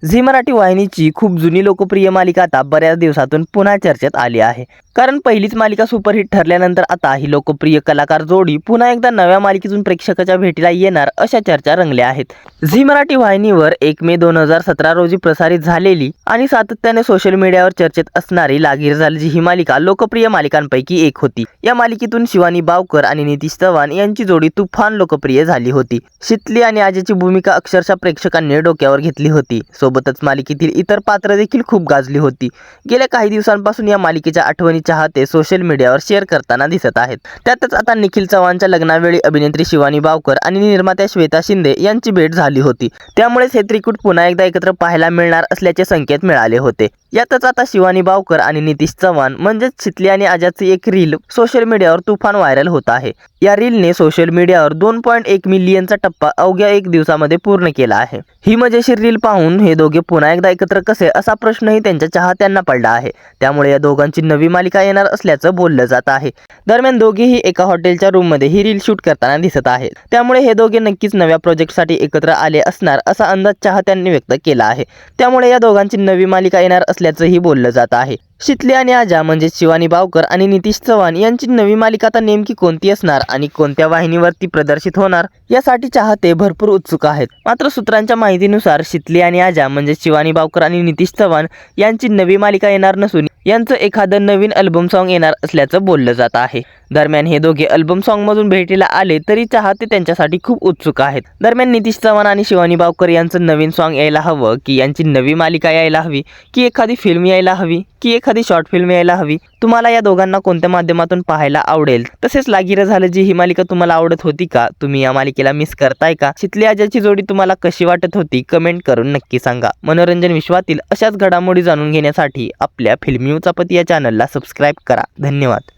Zee Marathi वाहिनीची खूप जुनी लोकप्रिय मालिका आता बऱ्याच दिवसातून पुन्हा चर्चेत आली आहे। कारण पहिलीच मालिका सुपरहिट ठरल्यानंतर आता ही लोकप्रिय कलाकार जोडी पुन्हा एकदा नव्या मालिकेतून प्रेक्षकाच्या भेटीला येणार अशा चर्चा रंगल्या आहेत। झी मराठी वाहिनीवर 1 मे 2017 रोजी प्रसारित झालेली आणि सातत्याने सोशल मीडियावर चर्चेत असणारी लागीर झाली ही मालिका लोकप्रिय मालिकांपैकी एक होती। या मालिकेतून शिवानी बावकर आणि नितीश चव्हाण यांची जोडी तुफान लोकप्रिय झाली होती। शीतली आणि अजयची भूमिका अक्षरशः प्रेक्षकांनी डोक्यावर घेतली होती। सोबतच मालिकेतील इतर पात्र देखील खूप गाजली होती। गेल्या काही दिवसांपासून या मालिकेच्या आठवणी चाहते सोशल मीडियावर शेअर करताना दिसत आहेत। त्यातच आता निखिल चव्हाणच्या लग्नावेळी अभिनेत्री शिवानी बावकर आणि निर्मात्या श्वेता शिंदे यांची भेट झाली होती। त्यामुळेच हे त्रिकूट पुन्हा एकदा एकत्र पाहायला मिळणार असल्याचे संकेत मिळाले होते। यातच आता शिवानी बावकर आणि नितीश चव्हाण म्हणजेच शीतली आणि अजयची एक रील सोशल मीडियावर तुफान व्हायरल होत आहे। या रीलने सोशल मीडियावर 2.1 मिलियनचा टप्पा अवघ्या 1 दिवसामध्ये पूर्ण केला आहे। ही मजेशीर रील पाहून हे दोघे पुन्हा एकदा एकत्र कसे असा प्रश्नही त्यांच्या चाहत्यांना पडला आहे। त्यामुळे या दोघांची नवी मालिका येणार असल्याचं बोललं जात आहे। दरम्यान दोघेही एका हॉटेलच्या रूममध्ये ही रील शूट करताना दिसत आहेत। त्यामुळे हे दोघे नक्कीच नव्या प्रोजेक्टसाठी एकत्र आले असणार असा अंदाज चाहत्यांनी व्यक्त केला आहे। त्यामुळे या दोघांची नवी मालिका येणार असल्याचंही बोललं जात आहे। शीतली आणि अजय म्हणजे शिवानी बावकर आणि नितीश चव्हाण यांची नवी मालिका आता नेमकी कोणती असणार आणि कोणत्या वाहिनीवरती प्रदर्शित होणार यासाठी चाहते भरपूर उत्सुक आहेत। मात्र सूत्रांच्या माहितीनुसार शीतली आणि अजय म्हणजे शिवानी बावकर आणि नितीश चव्हाण यांची नवी मालिका येणार नसून यांचं एखादं नवीन अल्बम सॉन्ग येणार असल्याचं बोललं जात आहे। दरम्यान हे दोघे अल्बम सॉन्ग मधून भेटीला आले तरी चाहते त्यांच्यासाठी खूप उत्सुक आहेत। दरम्यान नितीश चव्हाण आणि शिवानी बावकर यांचं नवीन सॉन्ग यायला हवं की यांची नवी मालिका यायला हवी की एखादी फिल्म यायला हवी की एखादी शॉर्ट फिल्म यायला हवी, तुम्हाला या दोघांना कोणत्या माध्यमातून पाहायला आवडेल? तसेच लागीर झालं जी ही मालिका तुम्हाला आवडत होती का? तुम्ही या मालिकेला मिस करताय का? शीतली अजयची जोडी तुम्हाला कशी वाटत होती? कमेंट करून नक्की सांगा। मनोरंजन विश्वातील अशाच घडामोडी जाणून घेण्यासाठी आपल्या फिल्मी उचापती या चॅनलला सबस्क्राईब करा। धन्यवाद।